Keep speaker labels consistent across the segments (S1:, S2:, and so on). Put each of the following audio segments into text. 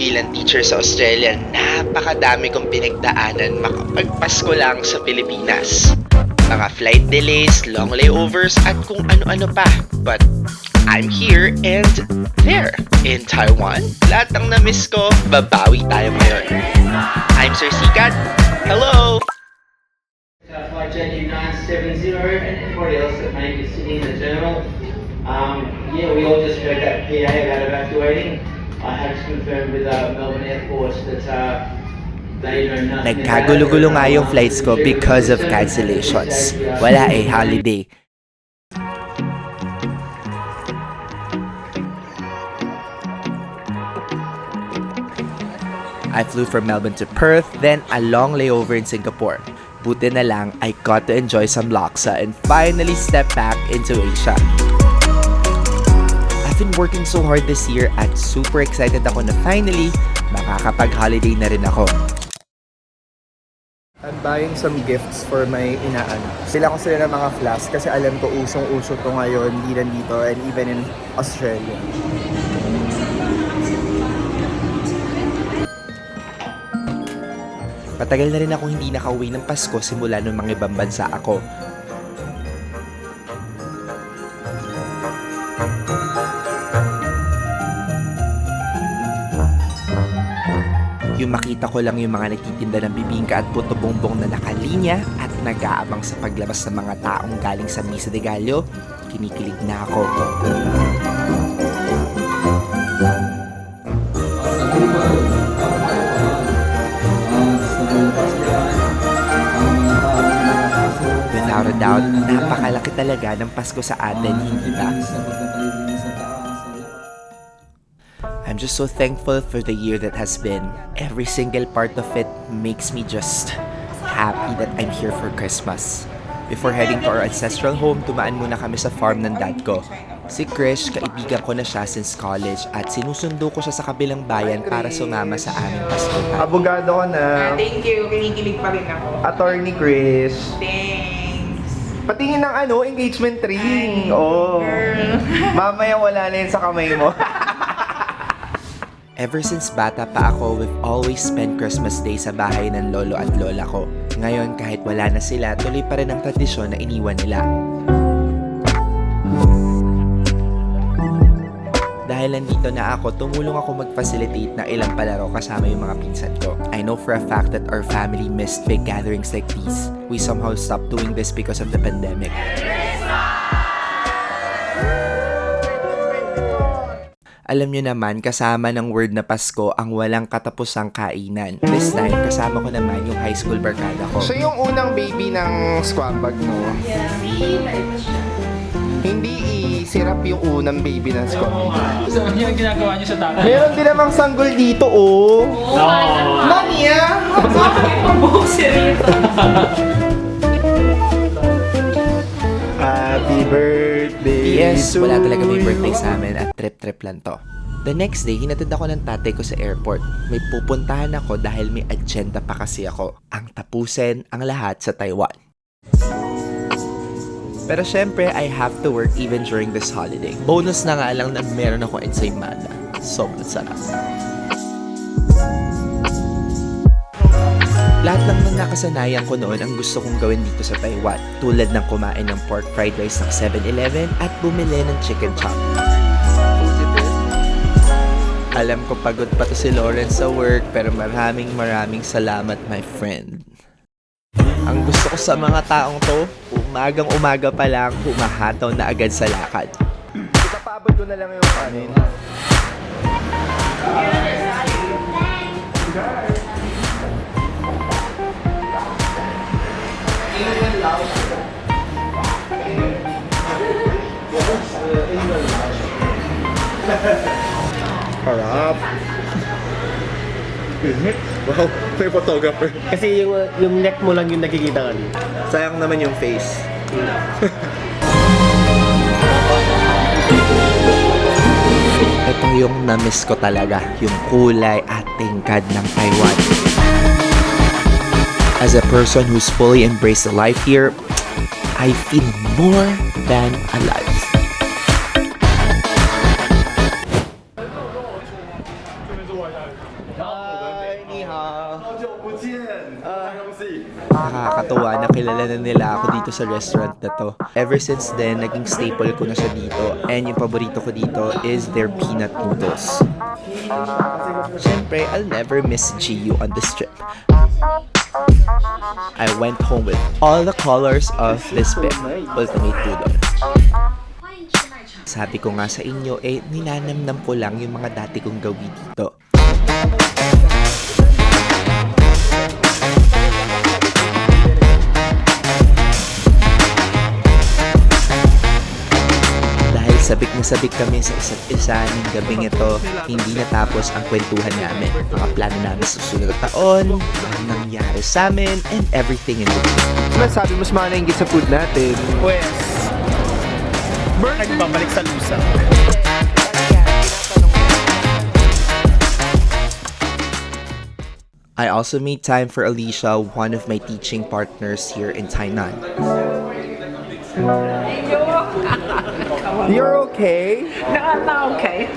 S1: bilang teacher sa Australia, napakadami kong pinagdaanan makapagpasko lang sa Pilipinas. Mga flight delays, long layovers, at kung ano-ano pa. But I'm here and there in Taiwan. Lahat ng na-miss ko, babawi tayo ngayon. I'm Sir Sikat. Hello!
S2: Flight check-in 970 and everybody else that may be sitting in the terminal. We all just heard that PA about evacuating. I have confirmed with Melbourne Air Force that they know nothing.
S3: Nagkagulo-gulo nga yung flights ko because of cancellations. Wala holiday. I flew from Melbourne to Perth, then a long layover in Singapore. Buti na lang, I got to enjoy some laksa and finally step back into Asia. I've been working so hard this year at super excited ako na finally makakapag-holiday na rin ako.
S4: I'm buying some gifts for my inaanak. Sila ko sila ng mga flask kasi alam ko usong-uso to ngayon dito and even in Australia.
S3: Matagal na rin ako hindi nakauwi ng Pasko simula nung mga ibang bansa ako. Yung makita ko lang yung mga nagtitinda ng bibingka at puto bongbong na nakalinya at nag-aabang sa paglabas ng mga taong galing sa Misa de Gallo, kinikilig na ako. Without a doubt, napakalaki talaga ng Pasko sa atin, hindi ba? I'm just so thankful for the year that has been. Every single part of it makes me just happy that I'm here for Christmas. Before heading to our ancestral home, tumaan muna kami sa farm ng dad ko. Si Krish, kaibigan ko na siya since college at sinusundo ko siya sa kabilang bayan para sumama sa aming Paskohan.
S4: Abogado ko na.
S5: Thank you. Kinikilig pa rin ako.
S4: Attorney Chris.
S5: Thanks.
S4: Patingin ng engagement ring.
S5: Ay,
S4: Oh.
S5: girl.
S4: Mamaya wala na yun sa kamay mo.
S3: Ever since bata pa ako, we've always spent Christmas Day sa bahay ng lolo at lola ko. Ngayon, kahit wala na sila, tuloy pa rin ang tradisyon na iniwan nila. Dahil nandito na ako, tumulong ako mag-facilitate ng ilang palaro kasama yung mga pinsan ko. I know for a fact that our family missed big gatherings like these. We somehow stopped doing this because of the pandemic. Alam nyo naman, kasama ng word na Pasko ang walang katapusang kainan. This time, kasama ko naman yung high school barkada ko.
S4: Siya yung unang baby ng squad bag mo. Hindi i-sirap yung unang baby ng squad bag.
S6: So, ano yung ginagawa niyo sa tatay?
S4: Meron din namang sanggol dito, oh. Mami, ah! Happy birthday
S3: Yes,
S4: to
S3: wala talaga may
S4: you.
S3: birthday sa amin at trip-trip lang to. The next day, hinatid ako ng tatay ko sa airport. May pupuntahan ako dahil may agenda pa kasi ako. Ang tapusin ang lahat sa Taiwan. Pero syempre, I have to work even during this holiday. Bonus na nga lang na meron ako ensaymada. Sobrang sarap. Lahat lang ng nakasanayan ko noon ang gusto kong gawin dito sa Taiwan. Tulad ng kumain ng pork fried rice ng 7-Eleven at bumili ng chicken chop. Alam ko pagod pa to si Lawrence sa work pero maraming salamat my friend. Ang gusto ko sa mga taong to, umagang-umaga pa lang, humahataw na agad sa lakad.
S4: Ipapabot ko na lang yung kanin. Harap. Wow, may photographer.
S6: Kasi yung neck mo lang yung nakikita kanina.
S4: Sayang naman yung face.
S3: Ito yung na-miss ko talaga, yung kulay at tingkad ng Taiwan. As a person who's fully embraced the life here, I feel more than alive.
S4: Hi, ni hao.
S3: Nakakatuwa na kilala na nila ako dito sa restaurant na to. Ever since then, naging staple ko na siya dito. And yung paborito ko dito is their peanut noodles. Siyempre, I'll never miss GU on this trip. I went home with all the colors of this big ultimate noodle. Sabi ko nga sa inyo, ninanamnam ko lang yung mga dati kong gawin dito. Dahil sabik na sabik kami sa isa't isa ng gabing ito, hindi natapos ang kwentuhan namin. Mga plano namin sa susunod na taon, ang nangyari sa amin, and everything in between.
S4: Masabi mo sa mga nainggit sa food natin.
S6: Pues, nagbabalik sa lusa.
S3: I also made time for Alicia, one of my teaching partners here in Tainan.
S4: You're okay?
S5: Okay.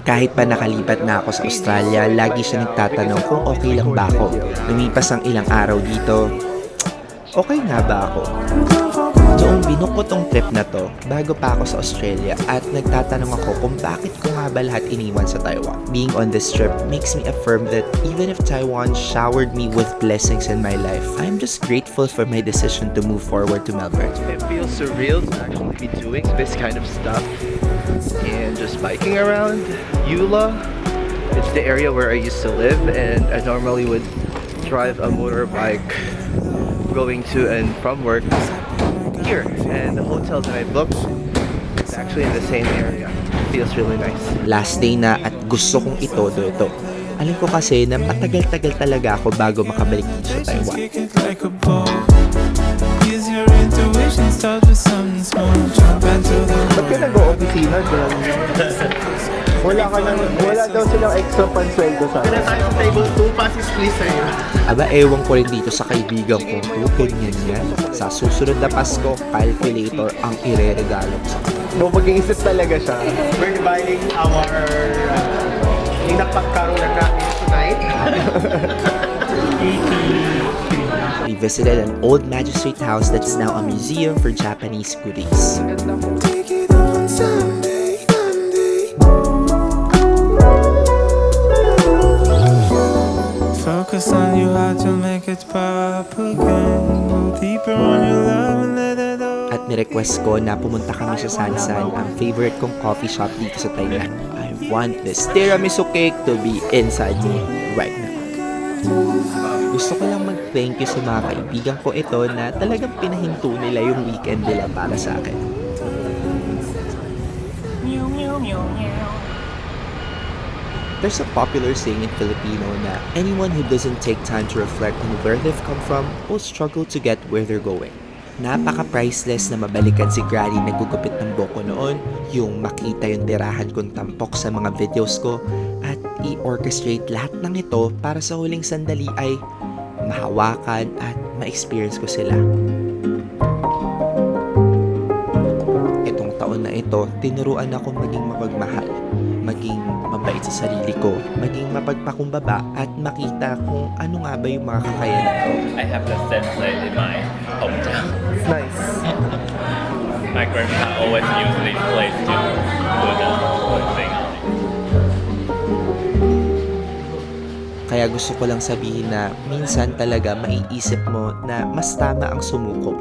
S3: Kahit pa nakalipat na ako sa Australia, lagi siya nagtatanong kung okay lang ba ako. Lumipas ang ilang araw dito, okay nga ba ako? Noong binook ko tong trip na to, bago pa ako sa Australia at nagtatanong ako kung bakit ko nga ba lahat iniwan sa Taiwan. Being on this trip makes me affirm that even if Taiwan showered me with blessings in my life, I'm just grateful for my decision to move forward to Melbourne.
S7: It feels surreal to actually be doing this kind of stuff and just biking around Eula. It's the area where I used to live, and I normally would drive a motorbike going to and from work here, and the hotel that I booked is actually in the same area. It feels really nice.
S3: Last day na at gusto kong itodo ito. Alam ko kasi na matagal-tagal talaga ako bago makabalik dito sa Taiwan.
S4: Ba't ka nag-o-opisina dyan? Wala daw silang extra pansweldo sa akin.
S6: Tayo sa table 2, passes please sa'yo.
S3: Aba, ewan ko rin dito sa kaibigan ko. Ganyan yan. Sa susunod na Pasko, calculator ang ireregalo ko sa kanya.
S4: No, mag-iisip talaga siya.
S6: We're dividing our yung napagkaroon na namin tonight.
S3: We visited an old magistrate house that's now a museum for Japanese goodies.
S8: Focus on you, how to make it pop again. Go deeper on your love and let it all.
S3: At nirequest ko na pumunta kami sa Sansan, ang favorite kong coffee shop dito sa Thailand. I want this tiramisu cake to be inside me right now. Gusto ko lang mag-thank you sa mga kaibigan ko ito na talagang pinahinto nila yung weekend nila para sa akin. There's a popular saying in Filipino na anyone who doesn't take time to reflect on where they've come from will struggle to get where they're going. Napaka-priceless na mabalikan si Granny na gugupit ng buhok ko noon, yung makita yung tirahan kong tampok sa mga videos ko, at i-orchestrate lahat ng ito para sa huling sandali ay mahawakan at ma-experience ko sila. Itong taon na ito, tinuruan ako maging mapagmahal, maging mabait sa sarili ko, maging mapagpakumbaba at makita kung ano nga ba yung mga kakayanan ko.
S9: I have the sensei in my hometown.
S4: Nice.
S9: My grandpa always used this place to put the thing on it.
S3: Kaya gusto ko lang sabihin na minsan talaga maiisip mo na mas tama ang sumuko.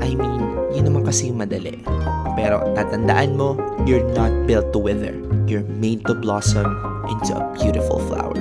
S3: I mean, yun naman kasi yung madali. Pero tatandaan mo, you're not built to wither. You're made to blossom into a beautiful flower.